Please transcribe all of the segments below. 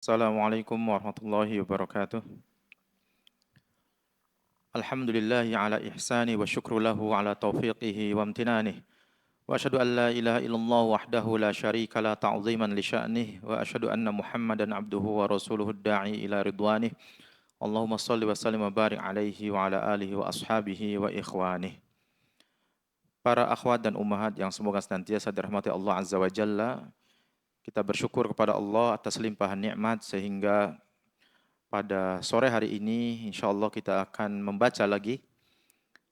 Assalamualaikum warahmatullahi wabarakatuh. Alhamdulillahi ala ihsani wa syukru lahu ala taufiqihi wa amtinanih. Wa asyhadu an la ilaha illallah wahdahu la syarika la ta'ziman li sya'nih wa asyhadu anna Muhammadan abduhu wa rasuluhu da'i ila ridwanih. Allahumma shalli wa sallim wa barik alaihi wa ala alihi wa ashabihi wa ikhwanih. Para akhwat dan ummahat yang semoga senantiasa dirahmati Allah Azza wa Jalla, kita bersyukur kepada Allah atas limpahan nikmat sehingga pada sore hari ini insya Allah kita akan membaca lagi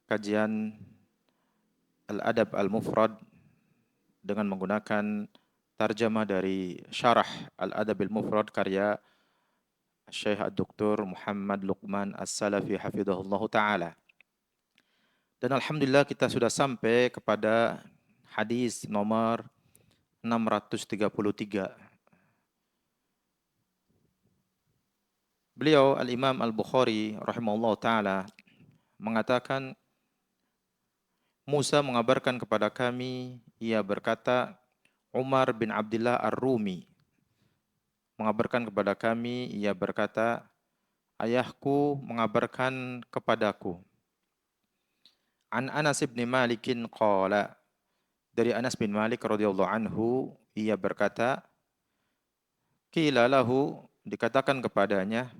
kajian Al-Adab Al-Mufrad dengan menggunakan tarjamah dari syarah Al-Adab Al-Mufrad karya Syekh Ad-Doktor Muhammad Luqman As-Salafi hafizahullah ta'ala. Dan Alhamdulillah kita sudah sampai kepada hadis nomor 633. Beliau Al-Imam Al-Bukhari rahimahullah ta'ala mengatakan, Musa mengabarkan kepada kami, ia berkata, Umar bin Abdullah Ar-Rumi mengabarkan kepada kami, ia berkata, ayahku mengabarkan kepadaku. An Anas bin Malikin qala, dari Anas bin Malik radhiyallahu anhu, ia berkata, qila lahu, dikatakan kepadanya,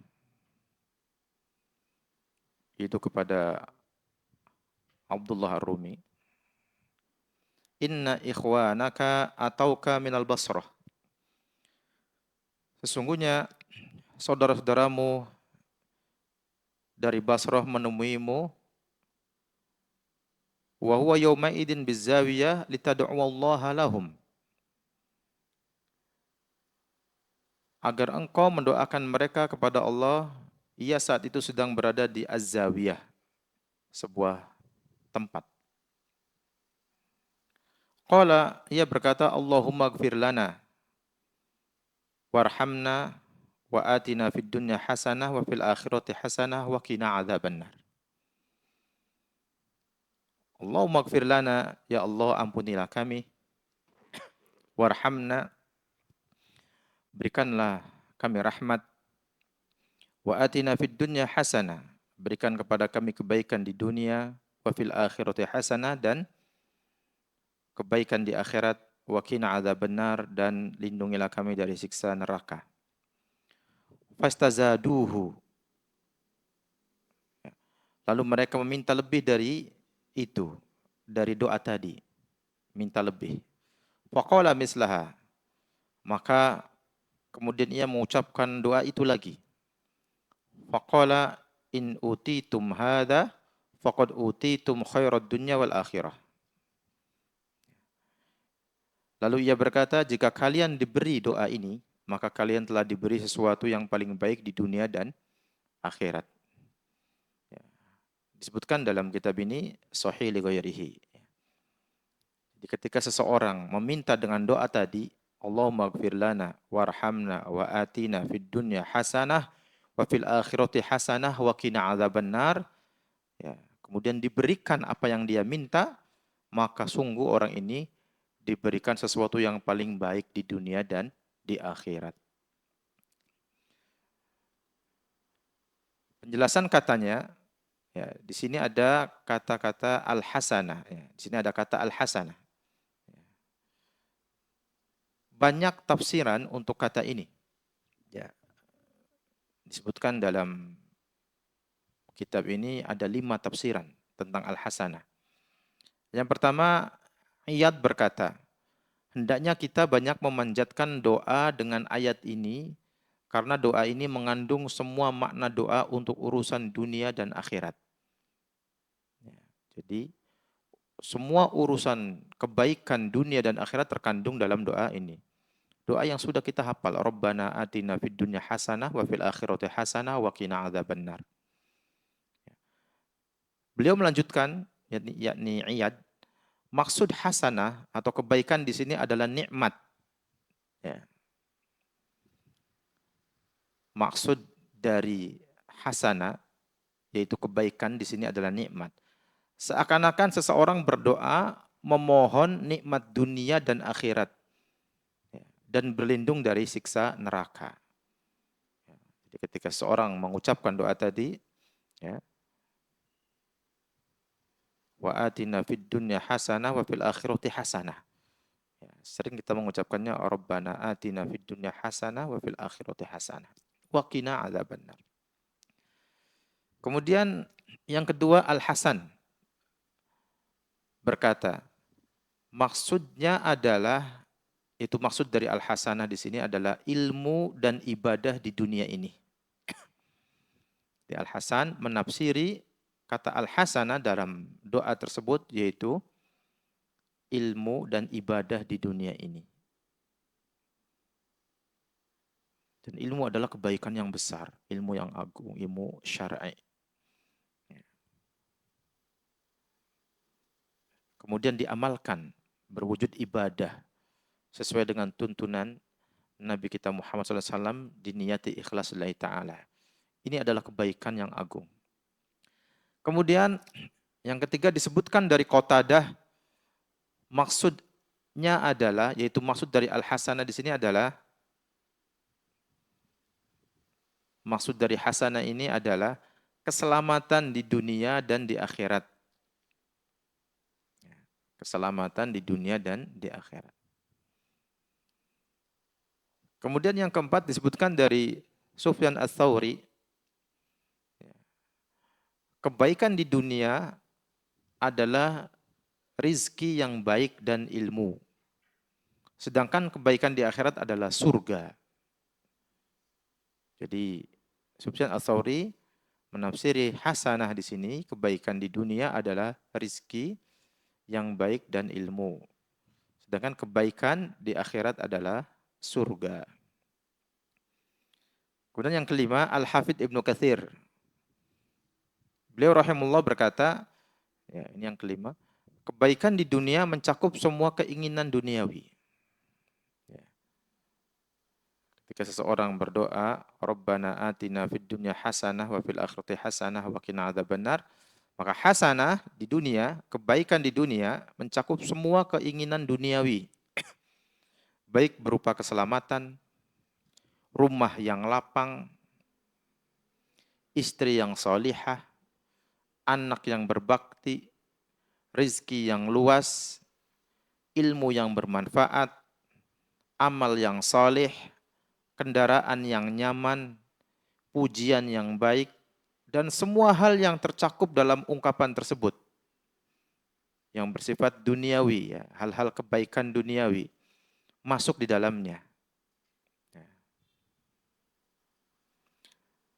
itu kepada Abdullah Ar-Rumi, inna ikhwanaka atauka minal Basrah. Sesungguhnya saudara-saudaramu dari Basrah menemuimu, wa huwa yawma idin bizawiyah litad'uwallaha lahum, agar engkau mendoakan mereka kepada Allah. Ia saat itu sedang berada di Az-Zawiyah, sebuah tempat. Qala, ia berkata, Allahumma gfir lana warhamna wa atina fid dunya hasanah wa fil akhirati hasanah wa qina adzabannar. Allahumma gfir lana, ya Allah ampunilah kami, warhamna, berikanlah kami rahmat, wa atina fid dunya hasanah, berikan kepada kami kebaikan di dunia, wa fil akhirati hasanah, dan kebaikan di akhirat, wa qina adzabannar, dan lindungilah kami dari siksa neraka. Fastazaduhu, lalu mereka meminta lebih dari itu, dari doa tadi, minta lebih. Faqala mislaha, maka kemudian ia mengucapkan doa itu lagi. Faqala in utitum hadha faqad utitum khairad dunya wal akhirah. Lalu ia berkata, jika kalian diberi doa ini, maka kalian telah diberi sesuatu yang paling baik di dunia dan akhirat. Ya. Disebutkan dalam kitab ini sahih li ghairihi. Jadi ketika seseorang meminta dengan doa tadi, Allahumma gfir lana warhamna wa atina fid dunya hasanah wa fil akhirati hasanah wa qina adzabannar, ya, kemudian diberikan apa yang dia minta, maka sungguh orang ini diberikan sesuatu yang paling baik di dunia dan di akhirat. Penjelasan katanya, ya, di sini ada kata-kata al-hasanah, ya, di sini ada kata al-hasanah. Banyak tafsiran untuk kata ini. Ya. Disebutkan dalam kitab ini ada 5 tafsiran tentang al-hasanah. Yang pertama, Iyad berkata, hendaknya kita banyak memanjatkan doa dengan ayat ini, karena doa ini mengandung semua makna doa untuk urusan dunia dan akhirat. Ya, jadi, semua urusan kebaikan dunia dan akhirat terkandung dalam doa ini. Doa yang sudah kita hafal, Rabbana atina fid dunya hasanah wa fil akhirati hasanah wa qina adzabannar. Beliau melanjutkan, yakni Iyad, maksud hasanah atau kebaikan di sini adalah nikmat. Ya. Maksud dari hasanah, yaitu kebaikan di sini adalah nikmat. Seakan-akan seseorang berdoa memohon nikmat dunia dan akhirat, dan berlindung dari siksa neraka. Jadi ketika seorang mengucapkan doa tadi, ya, wa atina fid dunya hasanah wa fil akhirati hasanah. Ya, sering kita mengucapkannya Rabbana atina fid dunya hasanah wa fil akhirati hasanah wa qina adzabannar. Kemudian yang kedua Al-Hasan berkata, maksudnya adalah itu maksud dari Al-Hasanah di sini adalah ilmu dan ibadah di dunia ini. Di Al-Hasan menafsiri kata Al-Hasanah dalam doa tersebut yaitu ilmu dan ibadah di dunia ini. Dan ilmu adalah kebaikan yang besar, ilmu yang agung, ilmu syar'i. Kemudian diamalkan, berwujud ibadah sesuai dengan tuntunan Nabi kita Muhammad SAW diniyati ikhlas lillahi ta'ala. Ini adalah kebaikan yang agung. Kemudian yang ketiga disebutkan dari Qatadah, maksudnya adalah, yaitu maksud dari Al-Hasanah di sini adalah, maksud dari Hasanah ini adalah keselamatan di dunia dan di akhirat. Keselamatan di dunia dan di akhirat. Kemudian yang keempat disebutkan dari Sufyan Ats-Tsauri, kebaikan di dunia adalah rizki yang baik dan ilmu. Sedangkan kebaikan di akhirat adalah surga. Jadi Sufyan Ats-Tsauri menafsiri hasanah di sini, kebaikan di dunia adalah rizki yang baik dan ilmu. Sedangkan kebaikan di akhirat adalah surga. Kemudian yang kelima, Al-Hafidz Ibnu Katsir. Beliau rahimahullah berkata, ya, ini yang kelima, kebaikan di dunia mencakup semua keinginan duniawi. Ya. Ketika seseorang berdoa, Rabbana atina fid dunya hasanah wa fil akhirati hasanah wa qina adzabannar, maka hasanah di dunia, kebaikan di dunia mencakup semua keinginan duniawi. Baik berupa keselamatan, rumah yang lapang, istri yang solihah, anak yang berbakti, rizki yang luas, ilmu yang bermanfaat, amal yang soleh, kendaraan yang nyaman, pujian yang baik, dan semua hal yang tercakup dalam ungkapan tersebut yang bersifat duniawi, ya, hal-hal kebaikan duniawi masuk di dalamnya.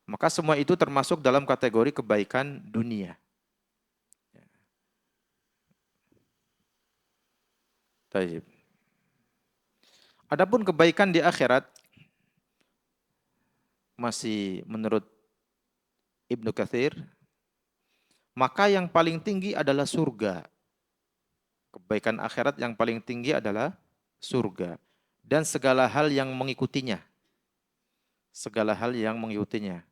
Maka semua itu termasuk dalam kategori kebaikan dunia. Taib. Adapun kebaikan di akhirat masih menurut Ibnu Katsir, maka yang paling tinggi adalah surga. Kebaikan akhirat yang paling tinggi adalah surga dan segala hal yang mengikutinya. Segala hal yang mengikutinya.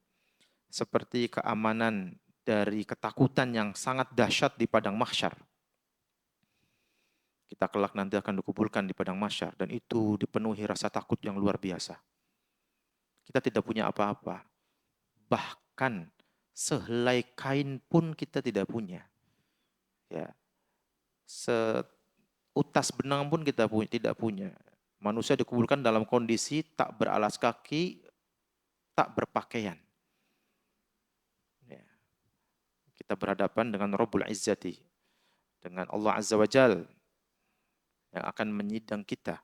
Seperti keamanan dari ketakutan yang sangat dahsyat di padang mahsyar. Kita kelak nanti akan dikumpulkan di padang mahsyar dan itu dipenuhi rasa takut yang luar biasa. Kita tidak punya apa-apa. Bahkan sehelai kain pun kita tidak punya. Ya. Seutas benang pun kita tidak punya. Manusia dikumpulkan dalam kondisi tak beralas kaki, tak berpakaian. Ya. Kita berhadapan dengan Rabbul Izzati, dengan Allah Azza wa Jal yang akan menyidang kita.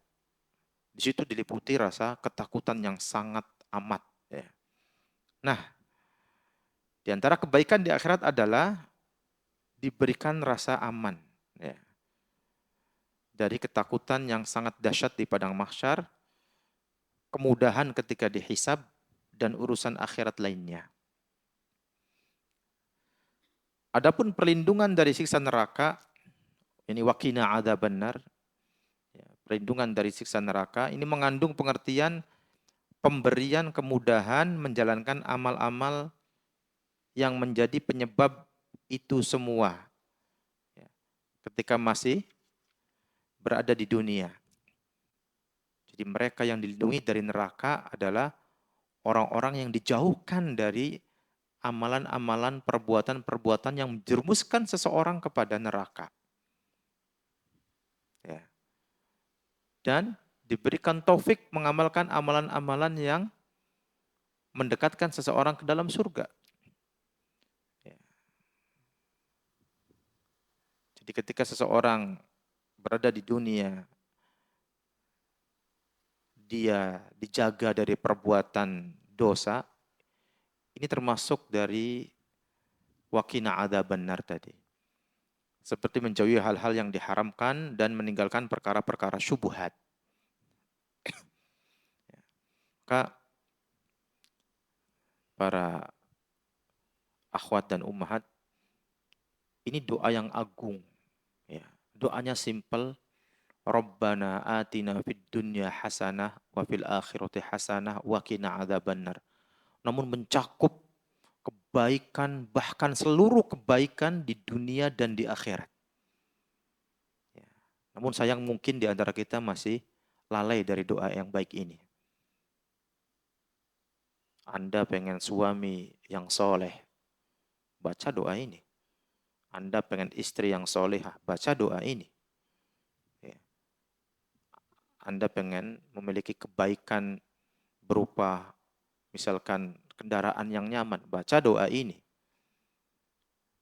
Di situ diliputi rasa ketakutan yang sangat amat. Ya. Nah, di antara kebaikan di akhirat adalah diberikan rasa aman. Ya. Dari ketakutan yang sangat dahsyat di padang mahsyar, kemudahan ketika dihisab, dan urusan akhirat lainnya. Adapun perlindungan dari siksa neraka, ini waqina adzabannar, ya, perlindungan dari siksa neraka, ini mengandung pengertian pemberian kemudahan menjalankan amal-amal yang menjadi penyebab itu semua. Ya, ketika masih berada di dunia. Jadi mereka yang dilindungi dari neraka adalah orang-orang yang dijauhkan dari amalan-amalan, perbuatan-perbuatan yang menjerumuskan seseorang kepada neraka. Ya. Dan diberikan taufik mengamalkan amalan-amalan yang mendekatkan seseorang ke dalam surga. Ya. Jadi ketika seseorang berada di dunia, dia dijaga dari perbuatan dosa, ini termasuk dari wakina adzaban nar tadi. Seperti menjauhi hal-hal yang diharamkan dan meninggalkan perkara-perkara syubhat. Maka para akhwat dan ummahat, ini doa yang agung. Ya. Doanya simple. Rabbana atina fid dunya hasanah wa fil akhirati hasanah wa qina adzabannar. Namun mencakup kebaikan, bahkan seluruh kebaikan di dunia dan di akhirat. Ya. Namun sayang mungkin di antara kita masih lalai dari doa yang baik ini. Anda pengen suami yang soleh, baca doa ini. Anda pengen istri yang solehah, baca doa ini. Ya. Anda pengen memiliki kebaikan berupa misalkan kendaraan yang nyaman, baca doa ini.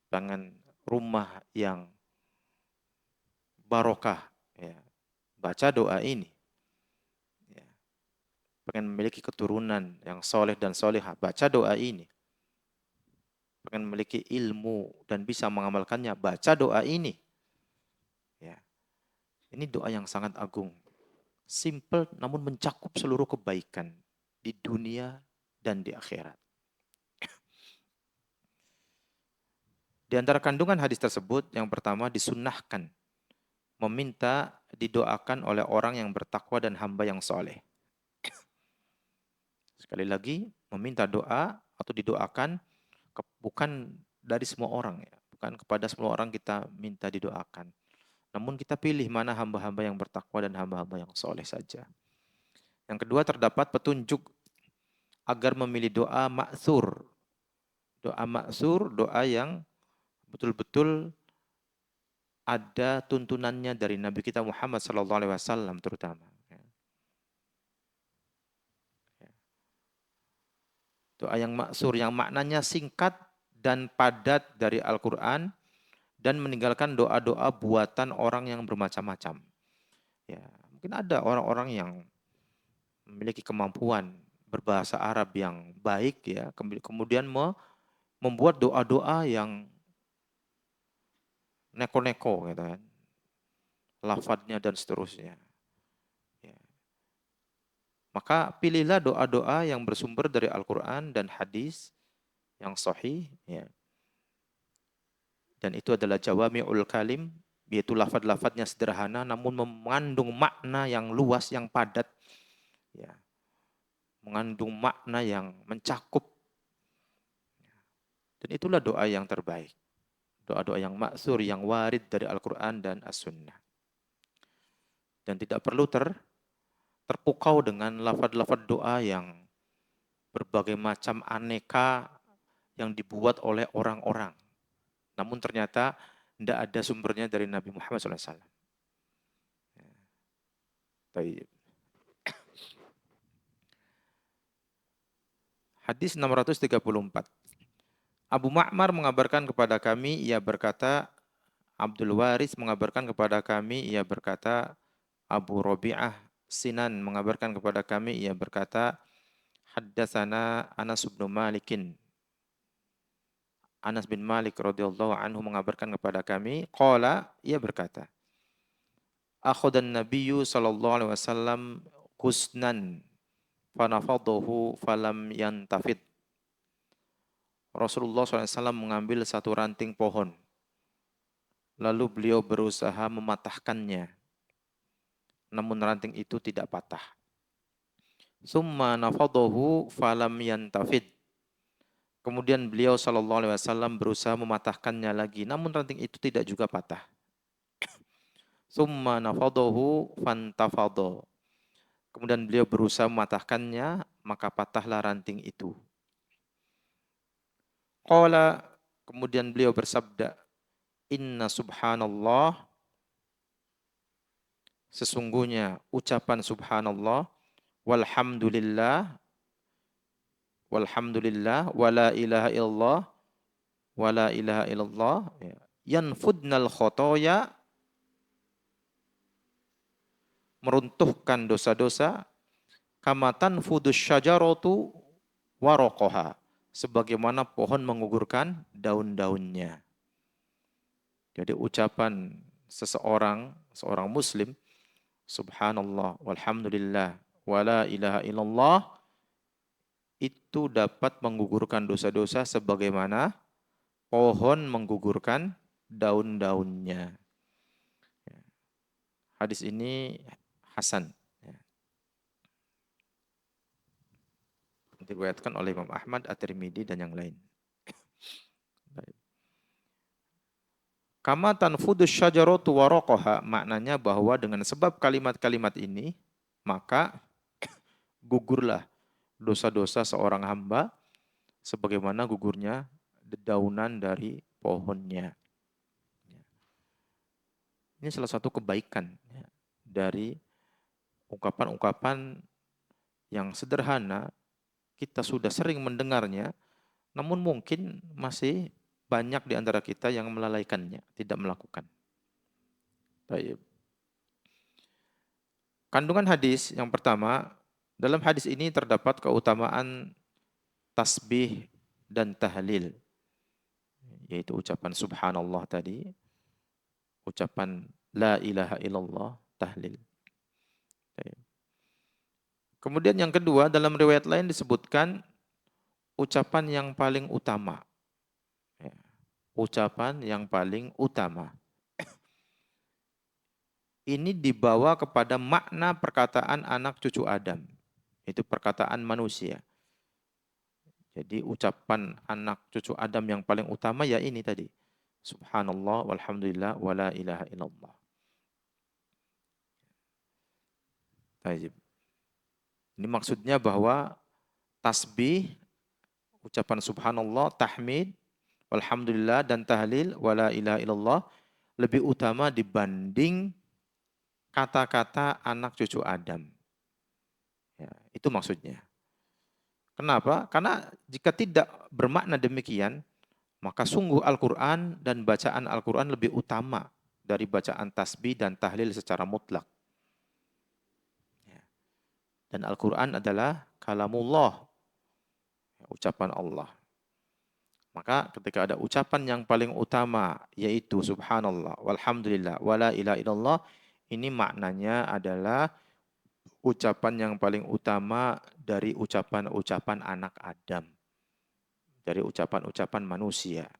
Pengen rumah yang barokah, ya, baca doa ini. Ya. Pengen memiliki keturunan yang soleh dan solehah, baca doa ini. Pengen memiliki ilmu dan bisa mengamalkannya, baca doa ini. Ya. Ini doa yang sangat agung. Simple namun mencakup seluruh kebaikan di dunia dan di akhirat. Di antara kandungan hadis tersebut, yang pertama disunnahkan meminta didoakan oleh orang yang bertakwa dan hamba yang soleh. Sekali lagi, meminta doa atau didoakan bukan dari semua orang, ya. Bukan kepada semua orang kita minta didoakan. Namun kita pilih mana hamba-hamba yang bertakwa dan hamba-hamba yang soleh saja. Yang kedua, terdapat petunjuk agar memilih doa ma'thur. Doa ma'thur, doa yang betul-betul ada tuntunannya dari Nabi kita Muhammad SAW terutama. Doa yang maksur, yang maknanya singkat dan padat dari Al-Quran dan meninggalkan doa-doa buatan orang yang bermacam-macam. Ya, mungkin ada orang-orang yang memiliki kemampuan berbahasa Arab yang baik, ya, kemudian membuat doa-doa yang neko-neko, gitu kan, lafadznya dan seterusnya. Ya. Maka pilihlah doa-doa yang bersumber dari Al-Quran dan hadis yang sahih, ya. Dan itu adalah jawami'ul kalim, yaitu lafad-lafadnya sederhana namun mengandung makna yang luas, yang padat, ya. Mengandung makna yang mencakup. Dan itulah doa yang terbaik. Doa-doa yang maksur, yang warid dari Al-Quran dan As-Sunnah. Dan tidak perlu terpukau dengan lafad-lafad doa yang berbagai macam aneka yang dibuat oleh orang-orang. Namun ternyata tidak ada sumbernya dari Nabi Muhammad SAW. Baik. Hadis 634. Abu Ma'mar mengabarkan kepada kami, ia berkata, Abdul Waris mengabarkan kepada kami, ia berkata, Abu Rabi'ah Sinan mengabarkan kepada kami, ia berkata, Haddatsana Anas bin Malikin. Anas bin Malik radhiyallahu anhu mengabarkan kepada kami, qala, ia berkata, Akhadan Nabiyyu sallallahu alaihi wasallam kusnan fanafadahu falam yantafid. Rasulullah SAW mengambil satu ranting pohon. Lalu beliau berusaha mematahkannya. Namun ranting itu tidak patah. Summa nafadahu falam yantafid. Kemudian beliau SAW berusaha mematahkannya lagi. Namun ranting itu tidak juga patah. Summa nafadahu fantafadha. Kemudian beliau berusaha mematahkannya, maka patahlah ranting itu. Qala, kemudian beliau bersabda, inna subhanallah, sesungguhnya ucapan subhanallah, walhamdulillah, walhamdulillah, wala ilaha illallah, wala ilaha illallah, ya, yanfudnal khotoya, meruntuhkan dosa-dosa, kama tanfudus syajaratu warokoha, sebagaimana pohon mengugurkan daun-daunnya. Jadi ucapan seorang muslim, subhanallah, walhamdulillah, wala ilaha illallah, itu dapat menggugurkan dosa-dosa sebagaimana pohon menggugurkan daun-daunnya. Hadis ini hasan. Diriwayatkan oleh Imam Ahmad, At-Tirmidzi dan yang lain. Kama tanfudus syajaratu waraqaha, maknanya bahwa dengan sebab kalimat-kalimat ini maka gugurlah dosa-dosa seorang hamba sebagaimana gugurnya dedaunan dari pohonnya. Ini salah satu kebaikan dari ungkapan-ungkapan yang sederhana, kita sudah sering mendengarnya, namun mungkin masih banyak di antara kita yang melalaikannya, tidak melakukan. Baik. Kandungan hadis yang pertama, dalam hadis ini terdapat keutamaan tasbih dan tahlil, yaitu ucapan subhanallah tadi, ucapan la ilaha illallah, tahlil. Kemudian yang kedua, dalam riwayat lain disebutkan ucapan yang paling utama. Ucapan yang paling utama. Ini dibawa kepada makna perkataan anak cucu Adam. Itu perkataan manusia. Jadi ucapan anak cucu Adam yang paling utama ya ini tadi. Subhanallah, walhamdulillah, wala ilaha illallah. Baik. Ini maksudnya bahwa tasbih, ucapan subhanallah, tahmid, walhamdulillah, dan tahlil, wala ilaha illallah lebih utama dibanding kata-kata anak cucu Adam. Ya, itu maksudnya. Kenapa? Karena jika tidak bermakna demikian, maka sungguh Al-Quran dan bacaan Al-Quran lebih utama dari bacaan tasbih dan tahlil secara mutlak. Dan Al-Quran adalah kalamullah, ucapan Allah. Maka ketika ada ucapan yang paling utama, yaitu subhanallah, walhamdulillah, wala ilaha illallah, ini maknanya adalah ucapan yang paling utama dari ucapan-ucapan anak Adam. Dari ucapan-ucapan manusia.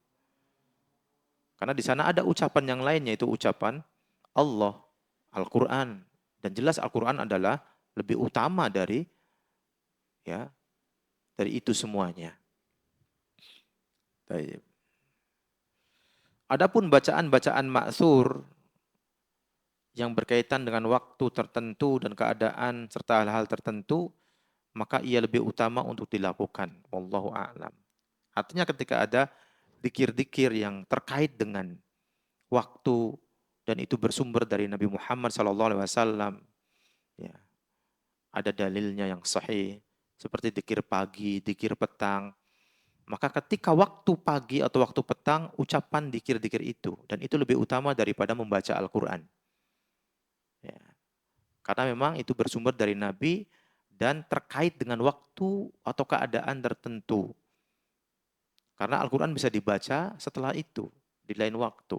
Karena di sana ada ucapan yang lain, yaitu ucapan Allah, Al-Quran. Dan jelas Al-Quran adalah lebih utama dari itu semuanya. Adapun bacaan-bacaan ma'thur yang berkaitan dengan waktu tertentu dan keadaan serta hal-hal tertentu, maka ia lebih utama untuk dilakukan. Wallahu a'lam. Artinya ketika ada dikir-dikir yang terkait dengan waktu dan itu bersumber dari Nabi Muhammad SAW, ya, ada dalilnya yang sahih seperti dikir pagi, dikir petang. Maka ketika waktu pagi atau waktu petang, ucapan dikir-dikir itu, dan itu lebih utama daripada membaca Al-Quran. Ya. Karena memang itu bersumber dari Nabi dan terkait dengan waktu atau keadaan tertentu. Karena Al-Quran bisa dibaca setelah itu, di lain waktu.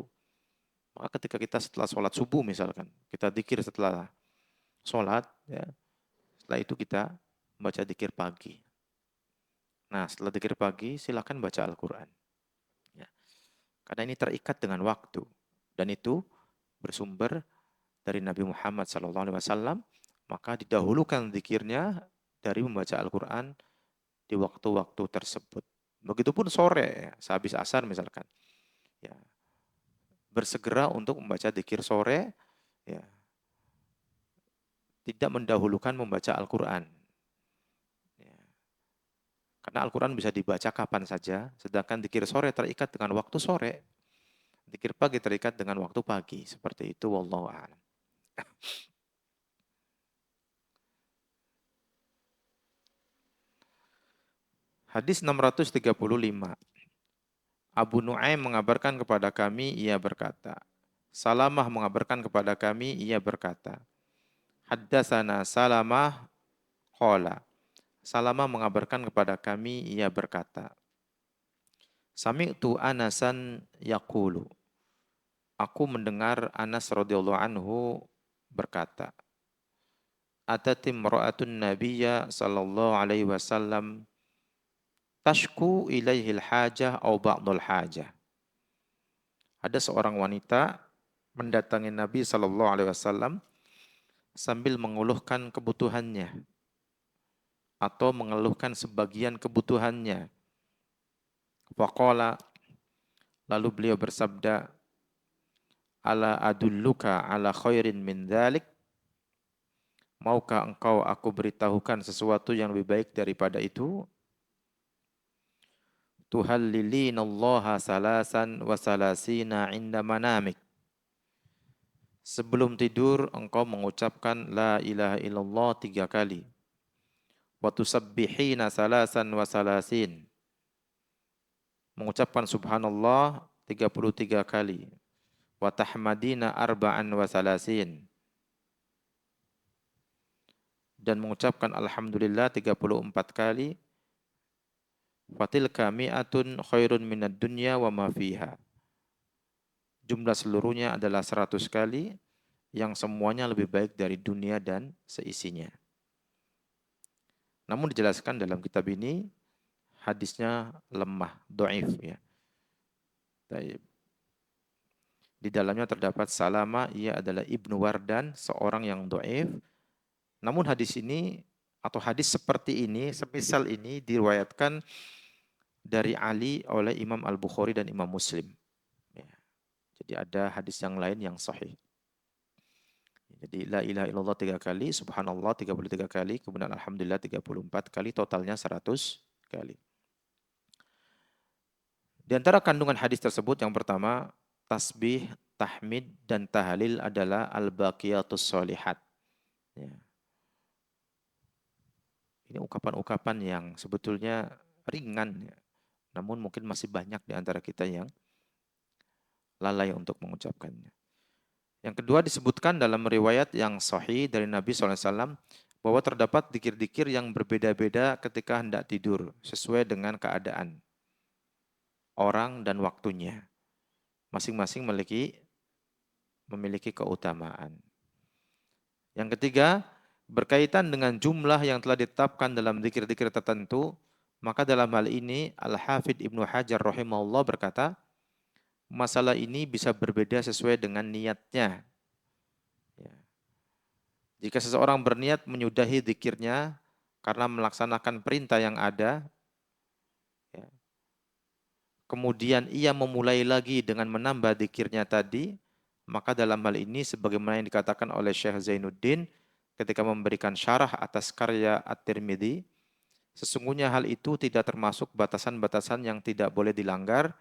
Maka ketika kita setelah sholat subuh misalkan, kita dikir setelah sholat, ya, setelah itu kita baca dikir pagi. Nah, setelah dikir pagi, silakan baca Al-Quran. Ya. Karena ini terikat dengan waktu. Dan itu bersumber dari Nabi Muhammad SAW, maka didahulukan dikirnya dari membaca Al-Quran di waktu-waktu tersebut. Begitupun sore, sehabis asar misalkan. Ya. Bersegera untuk membaca dikir sore, ya, tidak mendahulukan membaca Al-Quran. Ya. Karena Al-Quran bisa dibaca kapan saja, sedangkan zikir sore terikat dengan waktu sore. Zikir pagi terikat dengan waktu pagi. Seperti itu, wallahu a'lam. Hadis 635. Abu Nu'aim mengabarkan kepada kami, ia berkata. Salamah mengabarkan kepada kami, ia berkata. Haddatsana Salamah qala. Salamah mengabarkan kepada kami, ia berkata. Sami'tu Anasan yaqulu. Aku mendengar Anas radhiyallahu anhu berkata, Atatim ra'atun nabiyya sallallahu alaihi wasallam tashku ilaihil hajah au ba'dul hajah. Ada seorang wanita mendatangi Nabi sallallahu alaihi wasallam sambil mengeluhkan kebutuhannya atau mengeluhkan sebagian kebutuhannya. Faqala, lalu beliau bersabda, ala adulluka ala khairin min dzalik? Maukah engkau aku beritahukan sesuatu yang lebih baik daripada itu? Tuhallilinallaha salasan wa salasina inda manamik. Sebelum tidur engkau mengucapkan la ilaha illallah 3 kali. Wa tusabbihina salasan wa salasin. Mengucapkan subhanallah 33 kali. Wa tahmadina arba'an wa salasin. Dan mengucapkan alhamdulillah 34 kali. Fatilka mi'atun khairun minad dunya wa ma fiha. Jumlah seluruhnya adalah 100 kali, yang semuanya lebih baik dari dunia dan seisinya. Namun dijelaskan dalam kitab ini, hadisnya lemah, dhaif ya. Di dalamnya terdapat Salama, ia adalah Ibnu Wardan, seorang yang dhaif. Namun hadis ini, atau hadis seperti ini, semisal ini diriwayatkan dari Ali oleh Imam Al-Bukhari dan Imam Muslim. Ya. Jadi ada hadis yang lain yang sahih. Jadi la ilaha illallah 3 kali, subhanallah 33 kali, kemudian alhamdulillah 34 kali, totalnya 100 kali. Di antara kandungan hadis tersebut yang pertama, tasbih, tahmid, dan tahlil adalah al-baqiyatus sholihat. Ya. Ini ungkapan-ungkapan yang sebetulnya ringan, ya. Namun mungkin masih banyak di antara kita yang lalai untuk mengucapkannya. Yang kedua disebutkan dalam riwayat yang sahih dari Nabi SAW bahwa terdapat dikir-dikir yang berbeda-beda ketika hendak tidur sesuai dengan keadaan orang dan waktunya. Masing-masing memiliki keutamaan. Yang ketiga, berkaitan dengan jumlah yang telah ditetapkan dalam dikir-dikir tertentu, maka dalam hal ini Al-Hafidh Ibnu Hajar rahimahullah berkata, masalah ini bisa berbeda sesuai dengan niatnya. Ya. Jika seseorang berniat menyudahi zikirnya karena melaksanakan perintah yang ada, ya, kemudian ia memulai lagi dengan menambah zikirnya tadi, maka dalam hal ini sebagaimana yang dikatakan oleh Syekh Zainuddin ketika memberikan syarah atas karya At-Tirmidzi, sesungguhnya hal itu tidak termasuk batasan-batasan yang tidak boleh dilanggar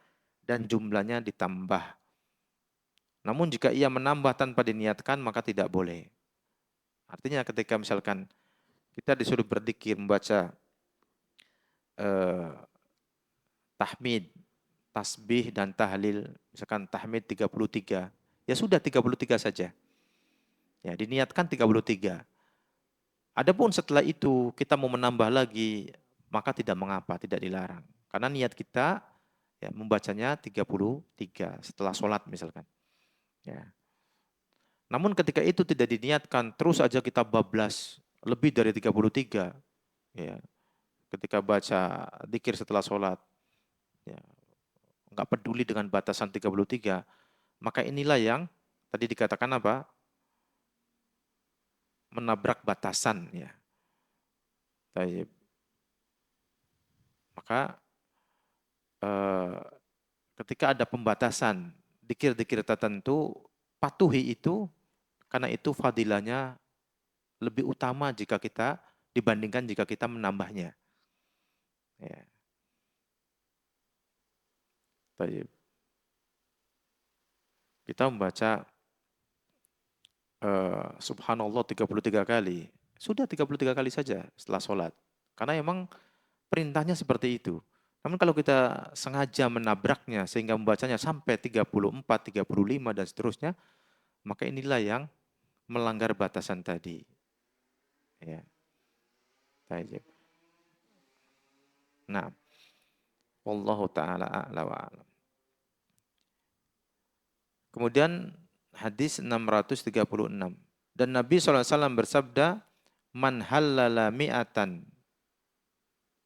dan jumlahnya ditambah. Namun jika ia menambah tanpa diniatkan maka tidak boleh. Artinya ketika misalkan kita disuruh berzikir membaca tahmid, tasbih dan tahlil, misalkan tahmid 33, ya sudah 33 saja. Ya, diniatkan 33. Adapun setelah itu kita mau menambah lagi, maka tidak mengapa, tidak dilarang. Karena niat kita ya membacanya 33 setelah sholat misalkan. Ya. Namun ketika itu tidak diniatkan, terus saja kita bablas lebih dari 33. Ya. Ketika baca zikir setelah sholat, ya, nggak peduli dengan batasan 33, maka inilah yang tadi dikatakan apa? Menabrak batasan. Ya. Maka ketika ada pembatasan zikir-zikir tertentu, patuhi itu, karena itu fadilahnya lebih utama jika kita dibandingkan jika kita menambahnya. Ya. Baik. Kita membaca subhanallah 33 kali. Sudah 33 kali saja setelah sholat. Karena emang perintahnya seperti itu. Namun kalau kita sengaja menabraknya sehingga membacanya sampai 34, 35 dan seterusnya, maka inilah yang melanggar batasan tadi. Ya, baik. Nah, wallahu taala a'la wa a'lam. Kemudian hadis 636. Dan Nabi SAW bersabda, "Man hallala mi'atan."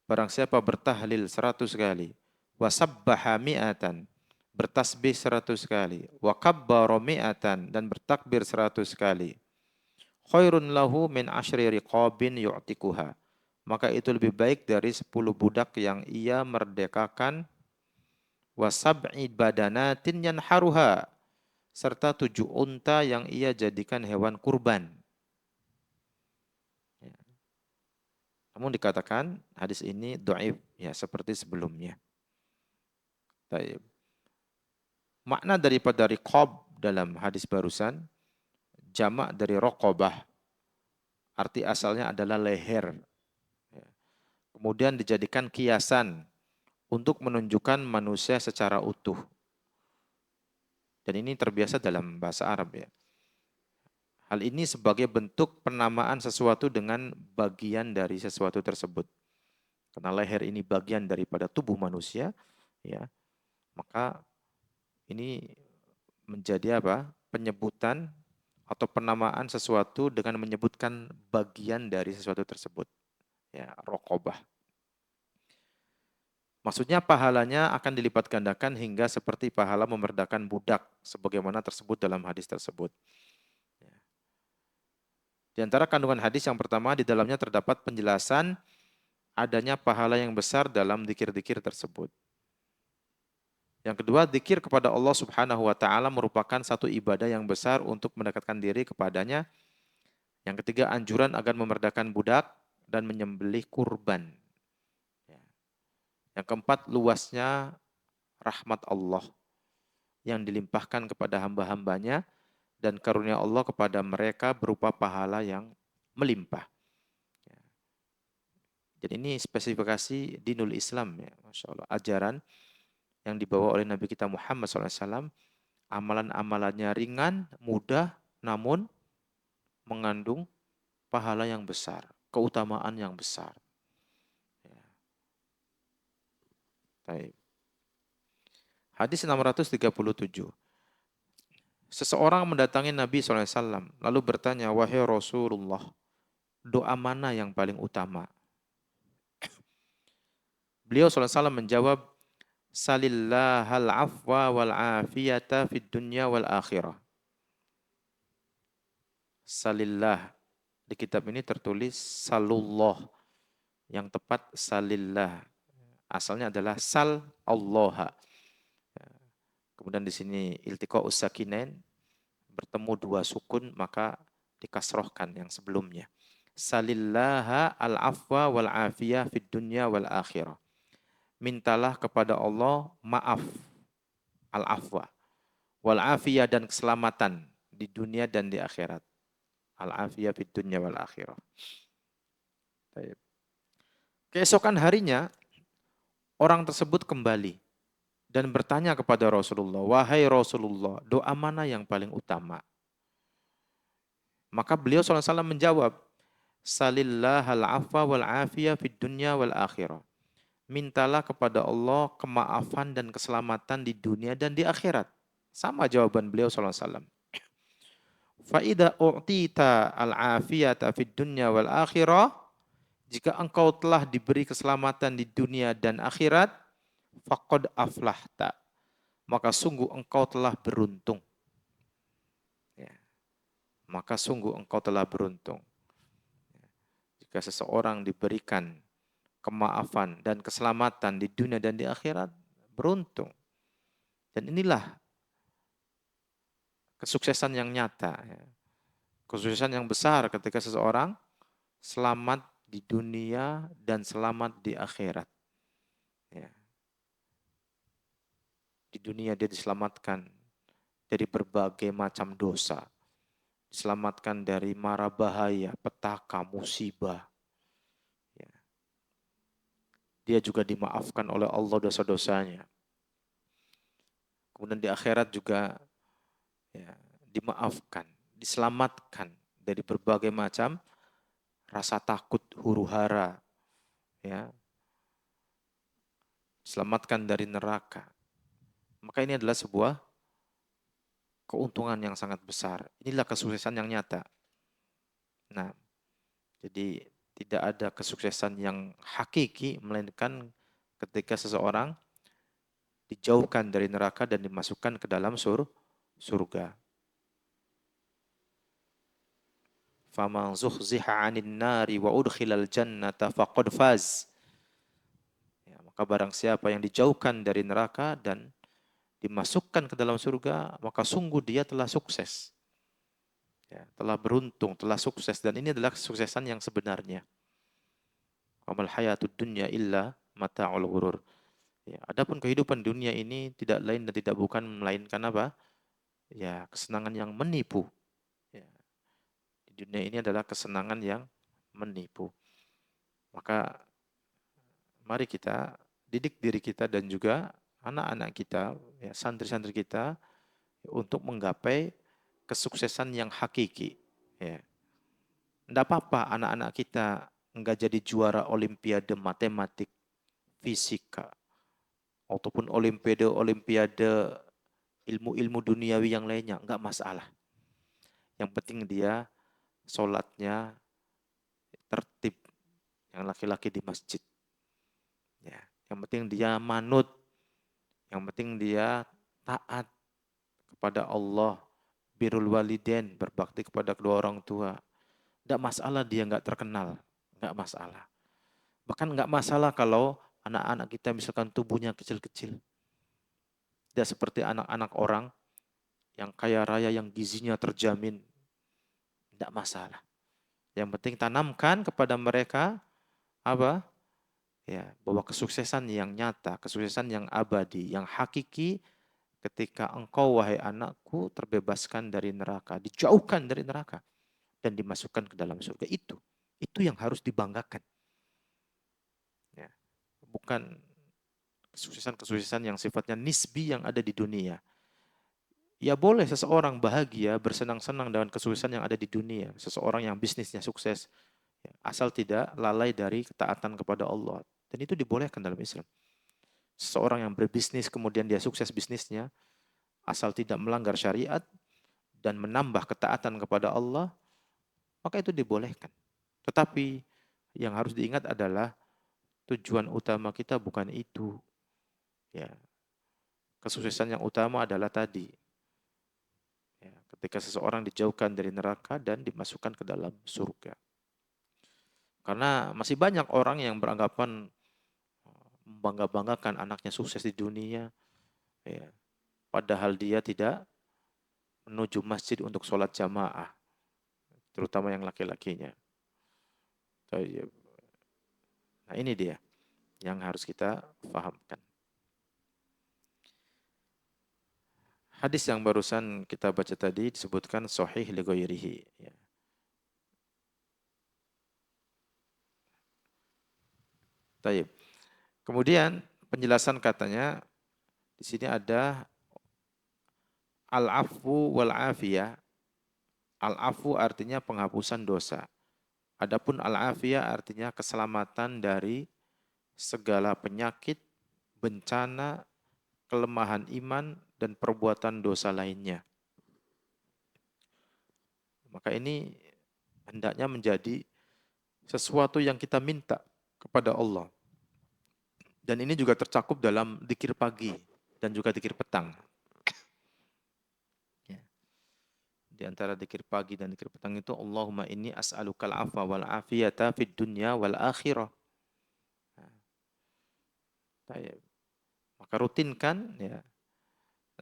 Barang siapa bertahlil 100 kali, wa sabbaha mi'atan, bertasbih 100 kali, wa kabbara mi'atan, dan bertakbir 100 kali. Khairun lahu min asyri riqabin yu'tikuha. Maka itu lebih baik dari 10 budak yang ia merdekakan, wa sab'i badanatin yanharuha, serta 7 unta yang ia jadikan hewan kurban. Ya. Namun dikatakan hadis ini dhaif, ya seperti sebelumnya. Baik. Makna daripada riqab dalam hadis barusan, jamak dari raqabah. Arti asalnya adalah leher. Ya. Kemudian dijadikan kiasan untuk menunjukkan manusia secara utuh. Dan ini terbiasa dalam bahasa Arab ya. Hal ini sebagai bentuk penamaan sesuatu dengan bagian dari sesuatu tersebut. Karena leher ini bagian daripada tubuh manusia, ya, maka ini menjadi apa? Penyebutan atau penamaan sesuatu dengan menyebutkan bagian dari sesuatu tersebut. Ya, raqabah. Maksudnya pahalanya akan dilipat gandakan hingga seperti pahala memerdekakan budak sebagaimana tersebut dalam hadis tersebut. Ya. Di antara kandungan hadis yang pertama, di dalamnya terdapat penjelasan adanya pahala yang besar dalam dzikir-dzikir tersebut. Yang kedua, dzikir kepada Allah Subhanahu wa taala merupakan satu ibadah yang besar untuk mendekatkan diri kepadanya. Yang ketiga, anjuran agar memerdekakan budak dan menyembelih kurban. Ya. Yang keempat, luasnya rahmat Allah yang dilimpahkan kepada hamba-hambanya dan karunia Allah kepada mereka berupa pahala yang melimpah. Ya. Jadi ini spesifikasi dinul Islam, ya, Masya Allah. Ajaran yang dibawa oleh Nabi kita Muhammad SAW, amalan-amalannya ringan, mudah, namun mengandung pahala yang besar, keutamaan yang besar. Ya. Baik. Hadis 637. Seseorang mendatangi Nabi SAW, lalu bertanya, "Wahai Rasulullah, doa mana yang paling utama?" Beliau SAW menjawab, "Salillahal afwa wal afiyata fid dunya wal akhirah." Salillah. Di kitab ini tertulis salullah. Yang tepat salillah. Asalnya adalah sal Allah. Kemudian di sini iltiqa usakinain, bertemu dua sukun maka dikasrohkan yang sebelumnya. Salillaha al-afwa wal afiyah fid dunya wal akhirah. Mintalah kepada Allah maaf, al-afwa, wal afiyah, dan keselamatan di dunia dan di akhirat. Al-afiyah fid dunya wal akhirah. Baik. Keesokan harinya orang tersebut kembali dan bertanya kepada Rasulullah, "Wahai Rasulullah, doa mana yang paling utama?" Maka beliau SAW menjawab, "Salillahal afwa wal afiyah fid dunya wal akhirah." Mintalah kepada Allah kemaafan dan keselamatan di dunia dan di akhirat. Sama jawaban beliau SAW. Fa'idha u'tita al-afiyata fid dunya wal akhirah. Jika engkau telah diberi keselamatan di dunia dan akhirat, faqad aflahta. Maka sungguh engkau telah beruntung. Ya. Maka sungguh engkau telah beruntung. Jika seseorang diberikan kemaafan dan keselamatan di dunia dan di akhirat, beruntung. Dan inilah kesuksesan yang nyata. Ya. Kesuksesan yang besar ketika seseorang selamat di dunia dan selamat di akhirat. Ya. Di dunia dia diselamatkan dari berbagai macam dosa. Diselamatkan dari mara bahaya, petaka, musibah. Ya. Dia juga dimaafkan oleh Allah dosa-dosanya. Kemudian di akhirat juga ya, dimaafkan, diselamatkan dari berbagai macam rasa takut, huru-hara, ya, diselamatkan dari neraka. Maka ini adalah sebuah keuntungan yang sangat besar. Inilah kesuksesan yang nyata. Nah, jadi tidak ada kesuksesan yang hakiki, melainkan ketika seseorang dijauhkan dari neraka dan dimasukkan ke dalam surga. Faman zuhziha 'anil nari wa udkhilal jannata faqad faz. Ya, maka barang siapa yang dijauhkan dari neraka dan dimasukkan ke dalam surga, maka sungguh dia telah sukses. Ya, telah beruntung, telah sukses. Dan ini adalah kesuksesan yang sebenarnya. Amal hayatud dunya illa mata'ul ghurur. Ya, adapun kehidupan dunia ini tidak lain dan tidak bukan melainkan apa? Ya, kesenangan yang menipu. Ya, di dunia ini adalah kesenangan yang menipu. Maka mari kita didik diri kita dan juga anak-anak kita, ya, santri-santri kita untuk menggapai kesuksesan yang hakiki. Ya. Tidak apa-apa anak-anak kita nggak jadi juara olimpiade matematik, fisika, ataupun olimpiade ilmu-ilmu duniawi yang lainnya. Nggak masalah. Yang penting dia sholatnya tertib. Yang laki-laki di masjid. Ya. Yang penting dia manut. Yang penting dia taat kepada Allah. Birrul walidain, berbakti kepada kedua orang tua. Tidak masalah dia nggak terkenal. Nggak masalah. Bahkan nggak masalah kalau anak-anak kita misalkan tubuhnya kecil-kecil. Tidak seperti anak-anak orang yang kaya raya, yang gizinya terjamin. Tidak masalah. Yang penting tanamkan kepada mereka apa? Ya, bahwa kesuksesan yang nyata, kesuksesan yang abadi, yang hakiki ketika engkau wahai anakku terbebaskan dari neraka, dijauhkan dari neraka dan dimasukkan ke dalam surga. Itu yang harus dibanggakan. Ya, bukan kesuksesan-kesuksesan yang sifatnya nisbi yang ada di dunia. Ya boleh seseorang bahagia, bersenang-senang dengan kesuksesan yang ada di dunia. Seseorang yang bisnisnya sukses, ya, asal tidak lalai dari ketaatan kepada Allah. Dan itu dibolehkan dalam Islam. Seseorang yang berbisnis kemudian dia sukses bisnisnya, asal tidak melanggar syariat dan menambah ketaatan kepada Allah, maka itu dibolehkan. Tetapi yang harus diingat adalah tujuan utama kita bukan itu. Ya, kesuksesan yang utama adalah tadi, ya, ketika seseorang dijauhkan dari neraka dan dimasukkan ke dalam surga. Karena masih banyak orang yang beranggapan membangga-banggakan anaknya sukses di dunia, ya, padahal dia tidak menuju masjid untuk sholat jamaah, terutama yang laki-lakinya. Nah ini dia yang harus kita fahamkan. Hadis yang barusan kita baca tadi disebutkan sahih li ghairihi. Ya. Taib. Kemudian penjelasan katanya di sini ada al-afu wal afiyah. Al-afu artinya penghapusan dosa. Adapun al-afiyah artinya keselamatan dari segala penyakit, bencana, kelemahan iman, dan perbuatan dosa lainnya. Maka ini hendaknya menjadi sesuatu yang kita minta kepada Allah. Dan ini juga tercakup dalam zikir pagi dan juga zikir petang. Ya. Di antara zikir pagi dan zikir petang itu Allahumma inni as'alukal afwa wal afiyata fid dunya wal akhirah. Nah, maka rutinkan ya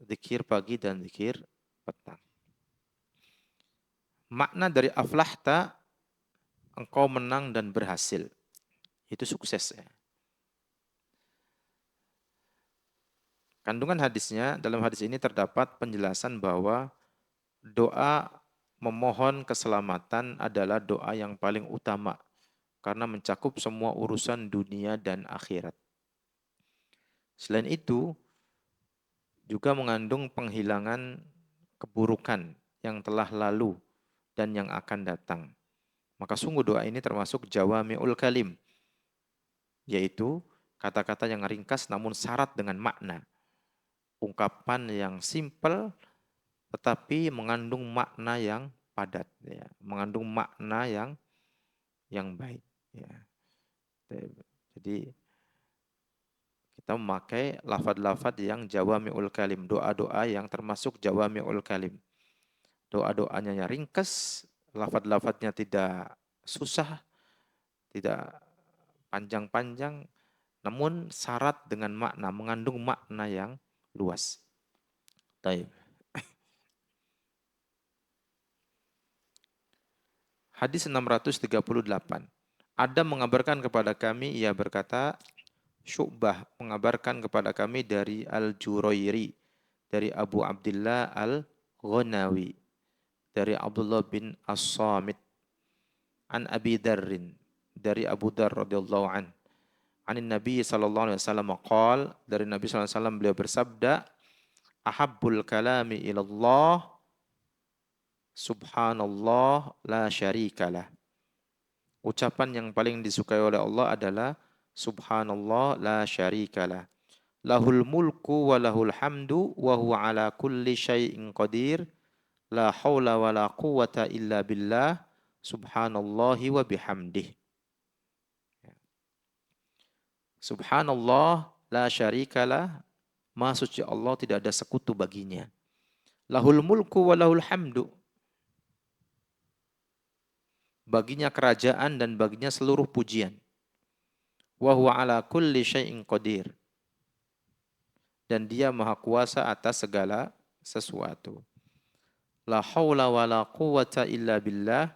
zikir pagi dan zikir petang. Makna dari aflahta, engkau menang dan berhasil. Itu sukses ya. Kandungan hadisnya, dalam hadis ini terdapat penjelasan bahwa doa memohon keselamatan adalah doa yang paling utama karena mencakup semua urusan dunia dan akhirat. Selain itu, juga mengandung penghilangan keburukan yang telah lalu dan yang akan datang. Maka sungguh doa ini termasuk jawami'ul kalim, yaitu kata-kata yang ringkas namun syarat dengan makna. Ungkapan yang simpel tetapi mengandung makna yang padat, ya. Mengandung makna yang baik. Ya. Jadi kita memakai lafad-lafad yang jawami'ul kalim, doa-doa yang termasuk jawami'ul kalim. Doa-doanya yang ringkas, lafad-lafadnya tidak susah, tidak panjang-panjang, namun syarat dengan makna, mengandung makna yang luas. Taib. Hadis 638. Adam mengabarkan kepada kami, ia berkata, Syu'bah mengabarkan kepada kami dari Al-Jurairi, dari Abu Abdullah Al-Ghanawi, dari Abdullah bin As-Samit, an Abi Darrin, dari Abu Dar radhiyallahu an. Anin Nabi sallallahu alaihi wasallam qol, dari Nabi sallallahu alaihi wasallam beliau bersabda, ahabbul kalami ilallah subhanallah la syarikalah. Ucapan yang paling disukai oleh Allah adalah subhanallah la syarikalah. Lahul mulku wa lahul hamdu wa huwa ala kulli syai'in qadir. La haula wa la quwata illa billah. Subhanallahi wa bihamdih. Subhanallah la syarikalah. Maha suci Allah, tidak ada sekutu baginya. Lahul mulku wa lahul hamdu. Baginya kerajaan dan baginya seluruh pujian. Wa huwa ala kulli syai'in qadir. Dan dia maha kuasa atas segala sesuatu. La haula wa la quwata illa billah.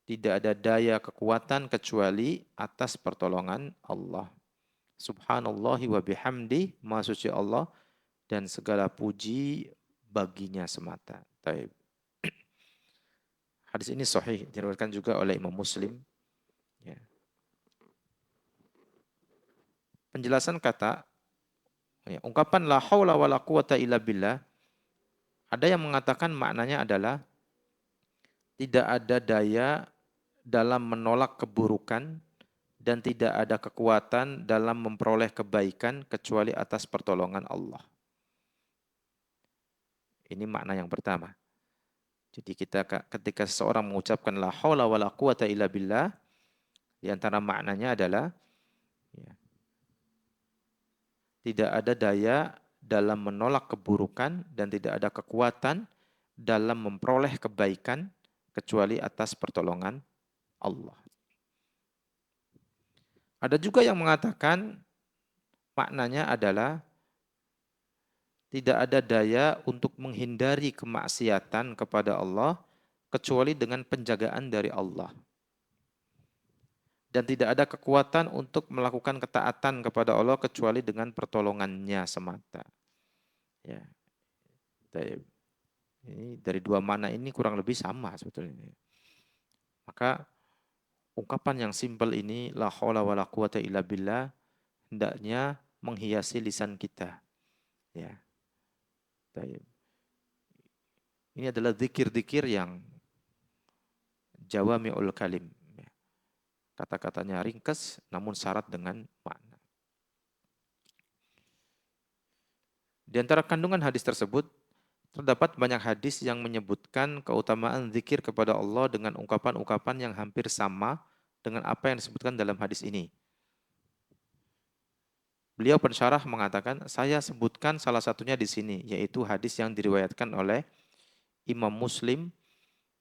Tidak ada daya kekuatan kecuali atas pertolongan Allah. Subhanallahi wa bihamdi, maha suci Allah dan segala puji baginya semata. Taib. Hadis ini sahih, diriwayatkan juga oleh Imam Muslim. Ya. Penjelasan kata, ya, ungkapan la haula wa la quwata illa billah, ada yang mengatakan maknanya adalah tidak ada daya dalam menolak keburukan dan tidak ada kekuatan dalam memperoleh kebaikan kecuali atas pertolongan Allah. Ini makna yang pertama. Jadi ketika seseorang mengucapkan la haula wa la quwata illa billah, di antara maknanya adalah ya, tidak ada daya dalam menolak keburukan dan tidak ada kekuatan dalam memperoleh kebaikan kecuali atas pertolongan Allah. Ada juga yang mengatakan maknanya adalah tidak ada daya untuk menghindari kemaksiatan kepada Allah kecuali dengan penjagaan dari Allah. Dan tidak ada kekuatan untuk melakukan ketaatan kepada Allah kecuali dengan pertolongannya semata. Ya. Ini dari dua makna ini kurang lebih sama sebetulnya. Maka ungkapan yang simpel ini, la haula wa la quwata illa billah, hendaknya menghiasi lisan kita. Ya. Ini adalah zikir-zikir yang jawami'ul kalim. Kata-katanya ringkas namun syarat dengan makna. Di antara kandungan hadis tersebut, terdapat banyak hadis yang menyebutkan keutamaan zikir kepada Allah dengan ungkapan-ungkapan yang hampir sama dengan apa yang disebutkan dalam hadis ini. Beliau pensyarah mengatakan, saya sebutkan salah satunya di sini, yaitu hadis yang diriwayatkan oleh Imam Muslim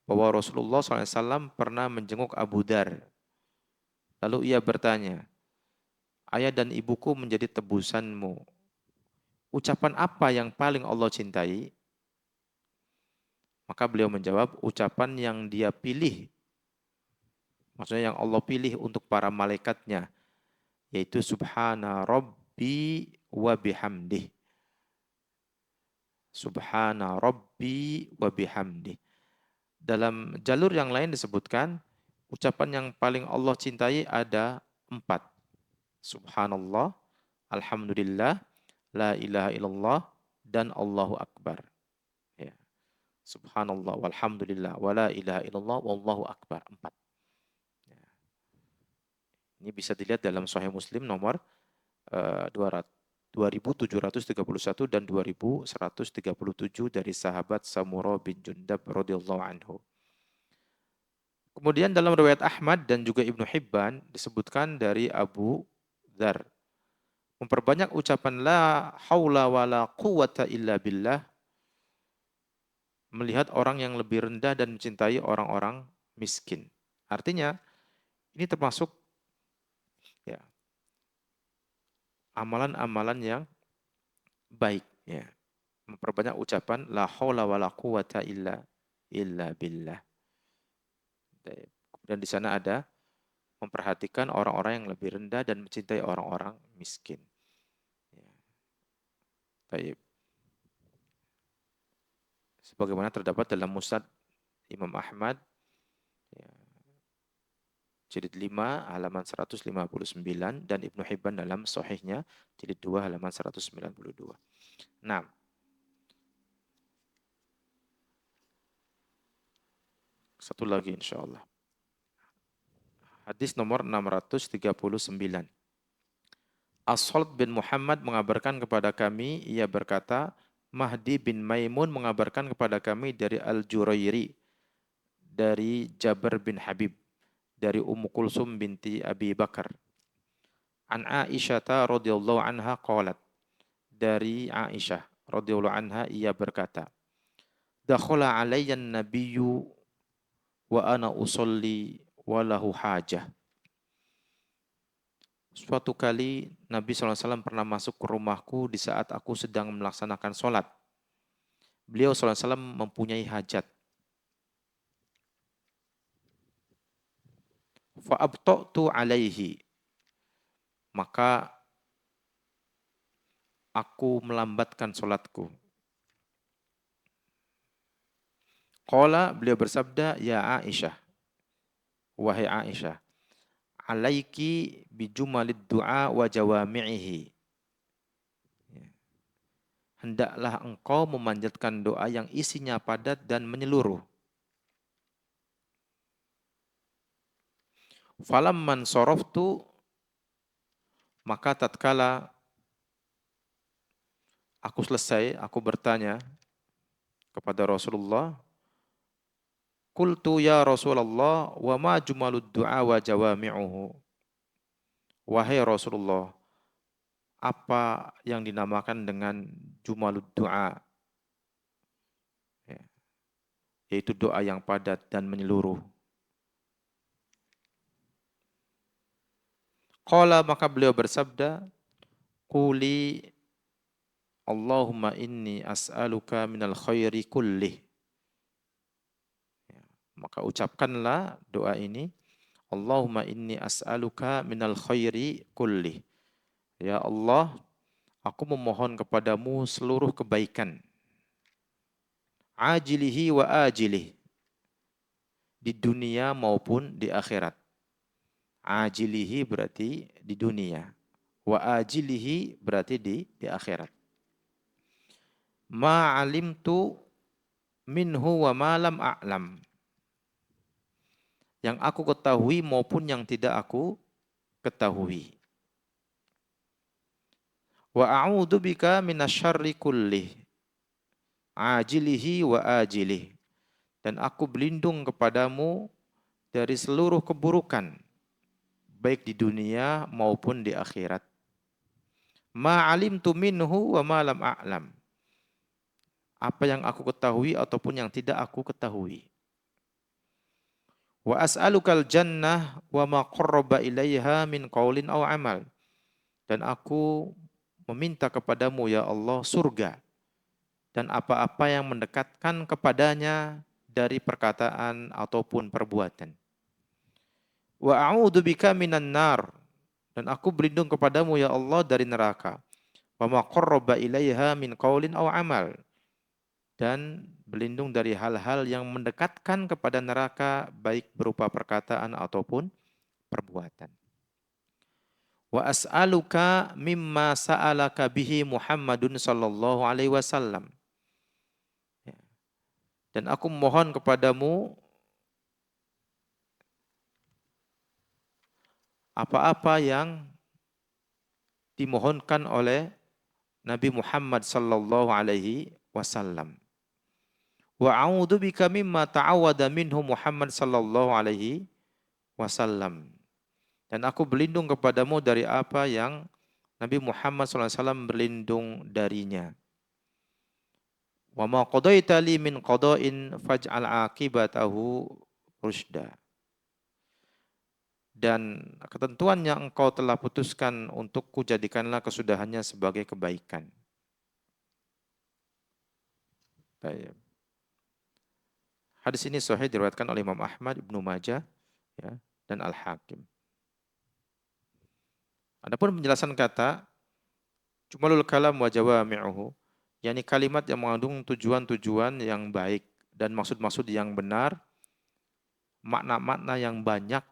bahwa Rasulullah SAW pernah menjenguk Abu Dar. Lalu ia bertanya, ayah dan ibuku menjadi tebusanmu. Ucapan apa yang paling Allah cintai? Maka beliau menjawab, ucapan yang dia pilih. Maksudnya yang Allah pilih untuk para malaikatnya. Yaitu subhana rabbi wa bihamdih. Subhana rabbi wa bihamdi. Dalam jalur yang lain disebutkan, ucapan yang paling Allah cintai ada 4. Subhanallah, alhamdulillah, la ilaha illallah, dan Allahu Akbar. Ya. Subhanallah, walhamdulillah, wa la ilaha illallah, wallahu akbar. 4. Ya. Ini bisa dilihat dalam Sahih Muslim nomor 2731 dan 2137 dari sahabat Samurah bin Jundab radhiyallahu anhu. Kemudian dalam riwayat Ahmad dan juga Ibnu Hibban disebutkan dari Abu Dzar, memperbanyak ucapan la haula wala quwata illa billah, melihat orang yang lebih rendah dan mencintai orang-orang miskin. Artinya ini termasuk ya amalan-amalan yang baik, ya. Memperbanyak ucapan la haula wala quwata illa billah. Kemudian di sana ada memperhatikan orang-orang yang lebih rendah dan mencintai orang-orang miskin. Ya. Baik. Sebagaimana terdapat dalam Musnad Imam Ahmad, ya, jilid 5 halaman 159 dan Ibnu Hibban dalam Sahihnya jilid 2 halaman 192. Nah, satu lagi insya Allah. Hadis nomor 639. As-Salt bin Muhammad mengabarkan kepada kami, ia berkata, Mahdi bin Maimun mengabarkan kepada kami dari Al-Jurairi, dari Jabir bin Habib, dari Ummu Kulsum binti Abi Bakar. An Aisyah radhiyallahu anha qalat, dari Aisyah radhiyallahu anha ia berkata, Dakhala alayya an-nabiyyu wa ana usolli wa lahu hajah. Suatu kali Nabi SAW pernah masuk ke rumahku di saat aku sedang melaksanakan sholat. Beliau SAW mempunyai hajat. Fa'abta'tu alaihi. Maka aku melambatkan sholatku. Qala, beliau bersabda, Ya Aisyah, wahai Aisyah, alaiki bijumalid du'a wa jawami'ihi. Hendaklah engkau memanjatkan doa yang isinya padat dan menyeluruh. Falamman soroftu, maka tatkala aku selesai, aku bertanya kepada Rasulullah, Qultu ya Rasulullah, wa ma jumalud du'a wa jawami'uhu. Wahai Rasulullah, apa yang dinamakan dengan jumalud du'a? Ya, yaitu doa yang padat dan menyeluruh. Qala, maka beliau bersabda, Quli Allahumma inni as'aluka minal khairi kullih. Ya, maka ucapkanlah doa ini, Allahumma inni as'aluka minal khairi kullih. Ya Allah, aku memohon kepadamu seluruh kebaikan. Ajilihi wa ajilih. Di dunia maupun di akhirat. Ajilihi berarti di dunia. Wa ajilihi berarti di akhirat. Ma'alimtu minhu wa ma lam a'lam. Yang aku ketahui maupun yang tidak aku ketahui. Wa a'udzu bika minasyarri kullih. Ajilihi wa ajilih. Dan aku berlindung kepadamu dari seluruh keburukan, baik di dunia maupun di akhirat. Ma'alimtu minhu wa ma lam a'lam. Apa yang aku ketahui ataupun yang tidak aku ketahui. Wa as'alukal jannah wa ma qarraba ilaiha min qaulin aw amal. Dan aku meminta kepadamu ya Allah surga dan apa-apa yang mendekatkan kepadanya dari perkataan ataupun perbuatan. Wa a'udzu bika minan nar. Dan aku berlindung kepadamu ya Allah dari neraka. Wa ma qarraba ilaiha min qaulin aw amal. dan berlindung dari hal-hal yang mendekatkan kepada neraka baik berupa perkataan ataupun perbuatan. Wa as'aluka mimma sa'alaka bihi Muhammadun sallallahu alaihi wasallam. Ya. Dan aku mohon kepadamu apa-apa yang dimohonkan oleh Nabi Muhammad sallallahu alaihi wasallam. Wa a'udzubika mimma ta'awwada minhu Muhammad sallallahu alaihi wasallam. Dan aku berlindung kepadamu dari apa yang Nabi Muhammad SAW berlindung darinya. Wa ma qadaita li min qada'in faj'al aqibatahu rusda. Dan ketentuan yang engkau telah putuskan untukku jadikanlah kesudahannya sebagai kebaikan. Baik. Hadis ini sahih diriwayatkan oleh Imam Ahmad, Ibnu Majah, ya, dan Al-Hakim. Adapun penjelasan kata jumalul kalam wa jawami'uhu, yakni kalimat yang mengandung tujuan-tujuan yang baik dan maksud-maksud yang benar, makna-makna yang banyak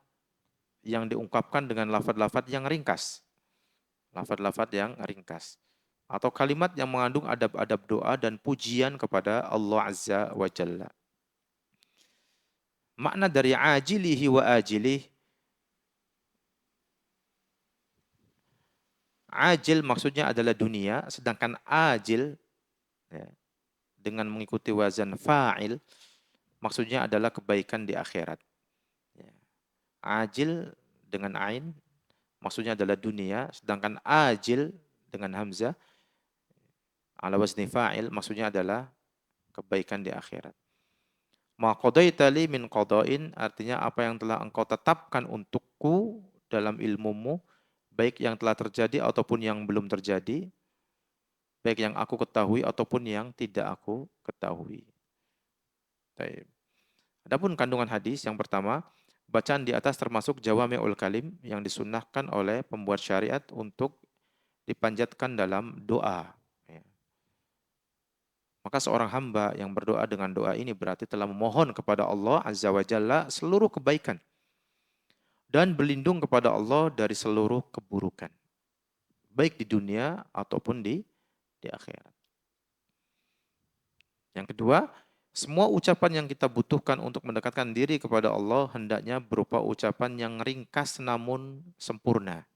yang diungkapkan dengan lafaz-lafaz yang ringkas. Lafaz-lafaz yang ringkas. Atau kalimat yang mengandung adab-adab doa dan pujian kepada Allah Azza wa Jalla. Makna dari ajilihi wa ajilih, ajil maksudnya adalah dunia, sedangkan ajil ya, dengan mengikuti wazan fa'il maksudnya adalah kebaikan di akhirat. Ya. Ajil dengan ain maksudnya adalah dunia, sedangkan ajil dengan hamzah ala wazni fa'il maksudnya adalah kebaikan di akhirat. Ma qadaita li min qada'in artinya apa yang telah engkau tetapkan untukku dalam ilmumu, baik yang telah terjadi ataupun yang belum terjadi, baik yang aku ketahui ataupun yang tidak aku ketahui. Baik. Adapun kandungan hadis yang pertama, bacaan di atas termasuk jawami'ul kalim yang disunnahkan oleh pembuat syariat untuk dipanjatkan dalam doa. Ya. Maka seorang hamba yang berdoa dengan doa ini berarti telah memohon kepada Allah Azza wa Jalla seluruh kebaikan dan berlindung kepada Allah dari seluruh keburukan, baik di dunia ataupun di akhirat. Yang kedua, semua ucapan yang kita butuhkan untuk mendekatkan diri kepada Allah hendaknya berupa ucapan yang ringkas namun sempurna.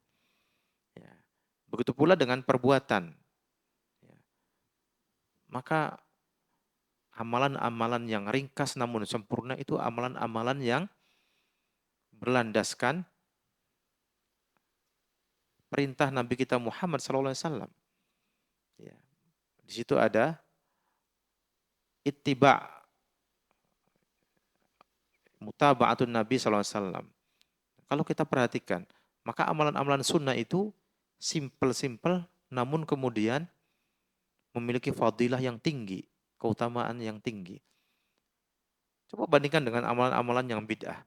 Ya. Begitu pula dengan perbuatan. Ya. Maka amalan-amalan yang ringkas namun sempurna itu amalan-amalan yang berlandaskan perintah Nabi kita Muhammad SAW. Ya. Di situ ada ittiba, mutaba'atun Nabi SAW. Kalau kita perhatikan, maka amalan-amalan sunnah itu simple-simple namun kemudian memiliki fadilah yang tinggi, keutamaan yang tinggi. Coba bandingkan dengan amalan-amalan yang bid'ah.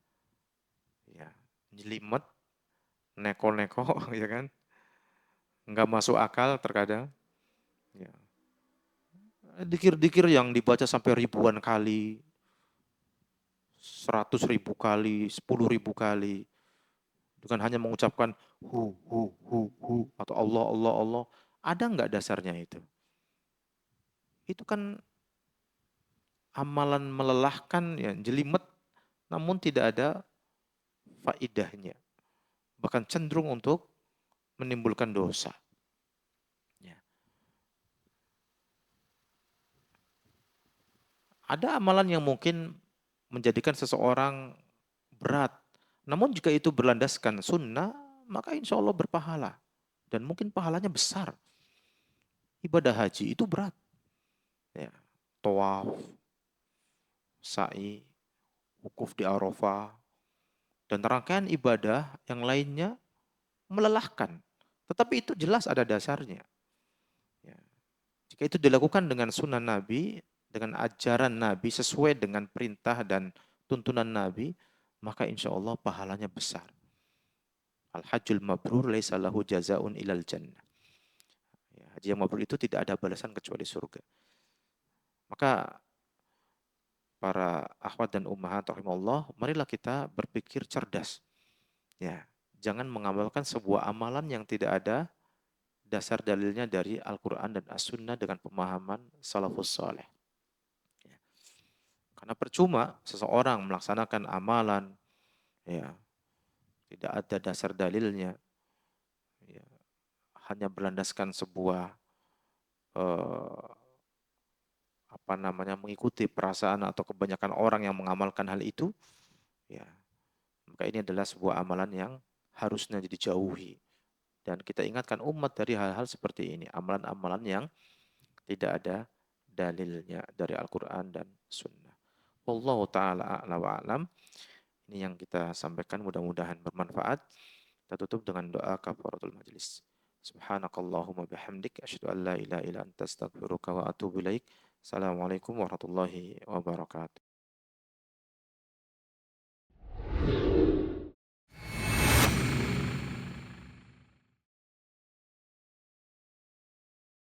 Ya, jelimet, neko-neko, ya kan? Nggak masuk akal terkadang. Ya. Dikir-dikir yang dibaca sampai ribuan kali, 100.000 kali, 10.000 kali. Dengan hanya mengucapkan hu atau Allah Allah Allah, ada nggak dasarnya itu? Itu kan amalan melelahkan, ya, jelimet, namun tidak ada faidahnya. Bahkan cenderung untuk menimbulkan dosa. Ya. Ada amalan yang mungkin menjadikan seseorang berat, namun jika itu berlandaskan sunnah, maka insya Allah berpahala. Dan mungkin pahalanya besar. Ibadah haji itu berat. Ya. Tawaf, sa'i, wukuf di Arafah, dan rangkaian ibadah yang lainnya melelahkan. Tetapi itu jelas ada dasarnya. Ya. Jika itu dilakukan dengan sunnah Nabi, dengan ajaran Nabi, sesuai dengan perintah dan tuntunan Nabi, maka insya Allah pahalanya besar. Al-hajjul mabrur laisa lahu jazaun ilal jannah. Ya, haji yang mabrur itu tidak ada balasan kecuali surga. Maka para akhwat dan ummahat rahimallah, marilah kita berpikir cerdas. Ya, jangan mengamalkan sebuah amalan yang tidak ada dasar dalilnya dari Al-Quran dan As-Sunnah dengan pemahaman salafus saleh. Ya. Karena percuma seseorang melaksanakan amalan, ya, tidak ada dasar dalilnya, ya, hanya berlandaskan sebuah eh, mengikuti perasaan atau kebanyakan orang yang mengamalkan hal itu, ya, maka ini adalah sebuah amalan yang harusnya dijauhi. Dan kita ingatkan umat dari hal-hal seperti ini, amalan-amalan yang tidak ada dalilnya dari Al-Quran dan Sunnah. Wallahu ta'ala a'la wa a'lam. Ini yang kita sampaikan, mudah-mudahan bermanfaat. Kita tutup dengan doa kafaratul majlis. Subhanakallahumma bihamdik asyhadu an la ilaha illa anta astaghfiruka wa atubu ilaik. Assalamualaikum warahmatullahi wabarakatuh.